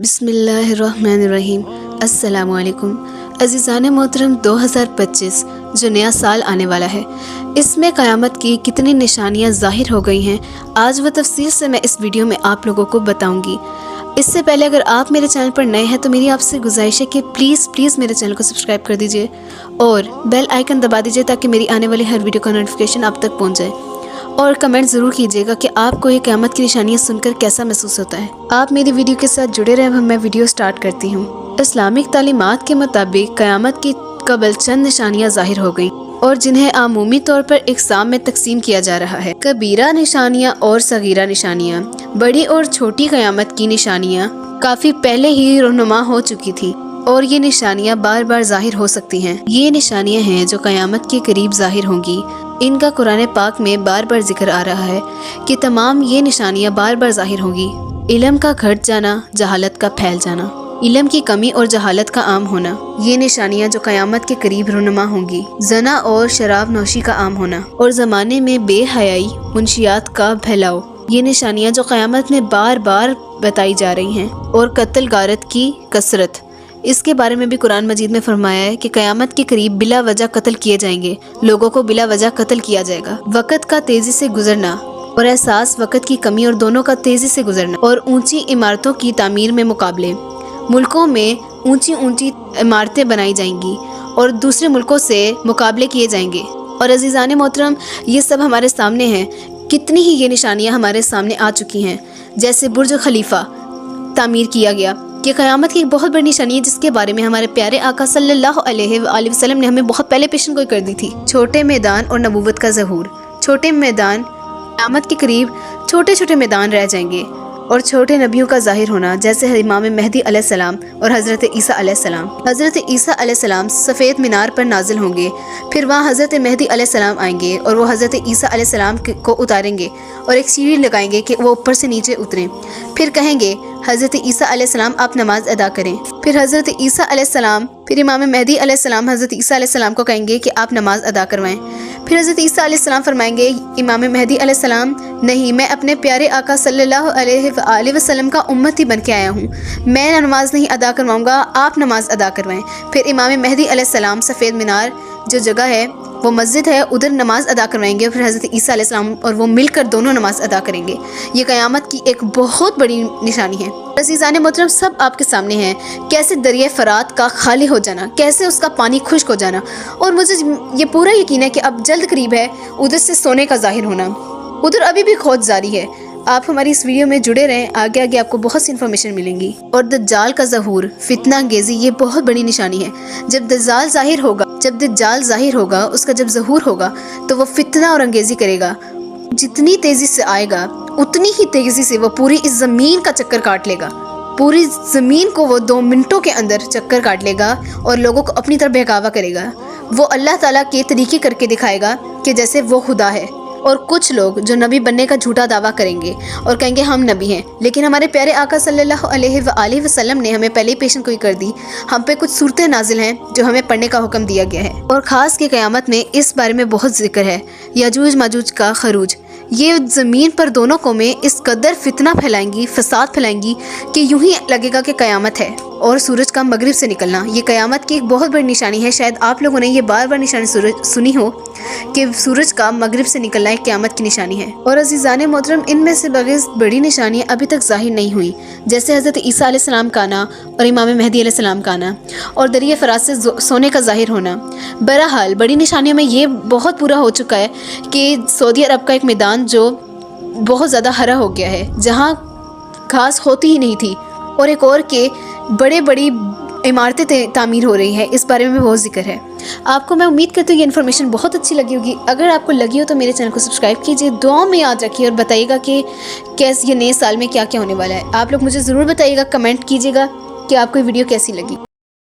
बिस्मिल्लाहिर्रहमानिर्रहीम। अस्सलामुअलैकुम अज़ीज़ान मोहतरम। 2025 जो नया साल आने वाला है, इसमें क़यामत की कितनी निशानियां ज़ाहिर हो गई हैं, आज वो तफसील से मैं इस वीडियो में आप लोगों को बताऊंगी। इससे पहले अगर आप मेरे चैनल पर नए हैं तो मेरी आपसे गुजारिश है कि प्लीज़ मेरे चैनल को सब्सक्राइब कर दीजिए और बेल आइकन दबा दीजिए ताकि मेरी आने वाली हर वीडियो का नोटिफिकेशन आप तक पहुँच जाए। और कमेंट ज़रूर कीजिएगा कि आपको ये क़यामत की निशानियाँ सुनकर कैसा महसूस होता है। आप मेरी वीडियो के साथ जुड़े रहें। मैं वीडियो स्टार्ट करती हूँ। इस्लामिक तालीमात के मुताबिक क़यामत की कबल चंद निशानियाँ ज़ाहिर हो गई और जिन्हें आमूमी तौर पर इक़साम में तकसीम किया जा रहा है। कबीरा निशानियाँ और सगीरा निशानियाँ। बड़ी और छोटी क़यामत की निशानियाँ काफ़ी पहले ही रहनुमा हो चुकी थी और ये निशानियाँ बार बार ज़ाहिर हो सकती हैं। ये निशानियाँ हैं जो क़यामत के करीब ज़ाहिर होंगी। इनका कुरान पाक में बार बार जिक्र आ रहा है कि तमाम ये निशानियाँ बार बार ज़ाहिर होंगी। इल्म का घट जाना, जहालत का फैल जाना, इल्म की कमी और जहालत का आम होना, ये निशानियाँ जो क़यामत के करीब रहनुमा होंगी। जना और शराब नोशी का आम होना और ज़माने में बेहयाई, मुंशियात का फैलाव, ये निशानियाँ जो क़यामत में बार बार बताई जा रही हैं। और कत्ल गारत की कसरत, इसके बारे में भी कुरान मजीद में फरमाया है कि क़यामत के करीब बिला वजह कत्ल किए जाएंगे, लोगों को बिला वजह कत्ल किया जाएगा। वक़्त का तेज़ी से गुजरना और एहसास वक़्त की कमी और दोनों का तेज़ी से गुजरना और ऊंची इमारतों की तामीर में मुकाबले। मुल्कों में ऊंची इमारतें बनाई जाएंगी और दूसरे मुल्कों से मुकाबले किए जाएंगे। और अज़ीज़ान मोहतरम, ये सब हमारे सामने हैं। कितनी ही ये निशानियाँ हमारे सामने आ चुकी हैं। जैसे बुर्ज खलीफा तामीर किया गया, कि क़यामत की एक बहुत बड़ी निशानी है जिसके बारे में हमारे प्यारे आका सल्लल्लाहु अलैहि वसल्लम ने हमें बहुत पहले पेशन गोई कर दी थी। छोटे मैदान और नबूवत का ज़हूर। छोटे मैदान, क़यामत के करीब छोटे छोटे मैदान रह जाएंगे और छोटे नबियों का ज़ाहिर होना, जैसे इमाम मेहदी अलैहिस्सलाम और हज़रत ईसा अलैहिस्सलाम। हज़रत ईसा अलैहिस्सलाम सफ़ेद मीनार पर नाजिल होंगे, फिर वहाँ हज़रत मेहदी अलैहिस्सलाम आएंगे और वो हज़रत ईसा अलैहिस्सलाम को उतारेंगे और एक सीढ़ी लगाएंगे कि वो ऊपर से नीचे उतरें। फिर कहेंगे हज़रत ईसा अलैहिस्सलाम आप नमाज अदा करें। फिर हज़रत ईसा अलैहिस्सलाम, फिर इमाम मेहदी अलैहिस्सलाम हज़रत ईसा अलैहिस्सलाम को कहेंगे कि आप नमाज अदा करवाएं। फिर हज़रत ईसा अलैहिस्सलाम फरमाएंगे इमाम मेहदी अलैहिस्सलाम, नहीं, मैं अपने प्यारे आका सल्लल्लाहु अलैहि वसल्लम का उम्मती बन के आया हूँ, मैं नमाज नहीं अदा करवाऊँगा, आप नमाज अदा करवाएं। फिर इमाम मेहदी अलैहिस्सलाम सफ़ेद मीनार जो जगह है, वो मस्जिद है, उधर नमाज अदा करवाएंगे। फिर हज़रत ईसा अलैहिस्सलाम और वो मिलकर दोनों नमाज अदा करेंगे। ये क़यामत की एक बहुत बड़ी निशानी है। अज़ीज़ान मोहतरम, सब आपके सामने है। कैसे दरिया फ़रात का खाली हो जाना, कैसे उसका पानी खुश्क हो जाना, और मुझे ये पूरा यकीन है कि अब जल्द करीब है उधर से सोने का ज़ाहिर होना। उधर अभी भी खोज जारी है। आप हमारी इस वीडियो में जुड़े रहें, आगे आपको बहुत सी इन्फॉर्मेशन मिलेंगी। और दज्जाल का ज़हूर, फितना अंगेज़ी, ये बहुत बड़ी निशानी है। जब दज्जाल ज़ाहिर होगा, उसका जब ज़हूर होगा तो वो फितना और अंगेज़ी करेगा। जितनी तेज़ी से आएगा उतनी ही तेज़ी से वो पूरी इस ज़मीन का चक्कर काट लेगा। पूरी ज़मीन को वो 2 मिनटों के अंदर चक्कर काट लेगा और लोगों को अपनी तरफ बहकावा करेगा। वो अल्लाह ताला के तरीके करके दिखाएगा कि जैसे वो खुदा है। और कुछ लोग जो नबी बनने का झूठा दावा करेंगे और कहेंगे हम नबी हैं, लेकिन हमारे प्यारे आका सल्लल्लाहु अलैहि वसल्लम ने हमें पहले ही पेशन गोई कर दी। हम पे कुछ सूरतें नाजिल हैं जो हमें पढ़ने का हुक्म दिया गया है। और ख़ास के क़यामत में इस बारे में बहुत जिक्र है। याजूज माजूज का खरूज, ये ज़मीन पर दोनों कौमें इस कदर फितना फैलाएंगी, फसाद फैलाएंगी कि यूं ही लगेगा कि क़यामत है। और सूरज का मगरिब से निकलना, ये क़यामत की एक बहुत बड़ी निशानी है। शायद आप लोगों ने ये बार बार निशानी सुनी हो कि सूरज का मगरिब से निकलना एक क़यामत की निशानी है। और अज़ीज़ान मोहतरम, इनमें से बड़ी निशानियाँ अभी तक ज़ाहिर नहीं हुई, जैसे हज़रत ईसा अलैहिस्सलाम का आना और इमाम मेहदी अलैहिस्सलाम का आना और दरिया फ़रात से सोने का ज़ाहिर होना। बहरहाल बड़ी निशानियों में ये बहुत पूरा हो चुका है कि सऊदी अरब का एक मैदान जो बहुत ज़्यादा हरा हो गया है, जहाँ घास होती ही नहीं थी, और एक और के बड़ी इमारतें तामीर हो रही है। इस बारे में बहुत जिक्र है। आपको मैं उम्मीद करती हूँ ये इन्फॉर्मेशन बहुत अच्छी लगी होगी। अगर आपको लगी हो तो मेरे चैनल को सब्सक्राइब कीजिए, दुआ में याद रखिए और बताइएगा कि कैसे ये नए साल में क्या क्या होने वाला है। आप लोग मुझे ज़रूर बताइएगा, कमेंट कीजिएगा कि आपको ये वीडियो कैसी लगी।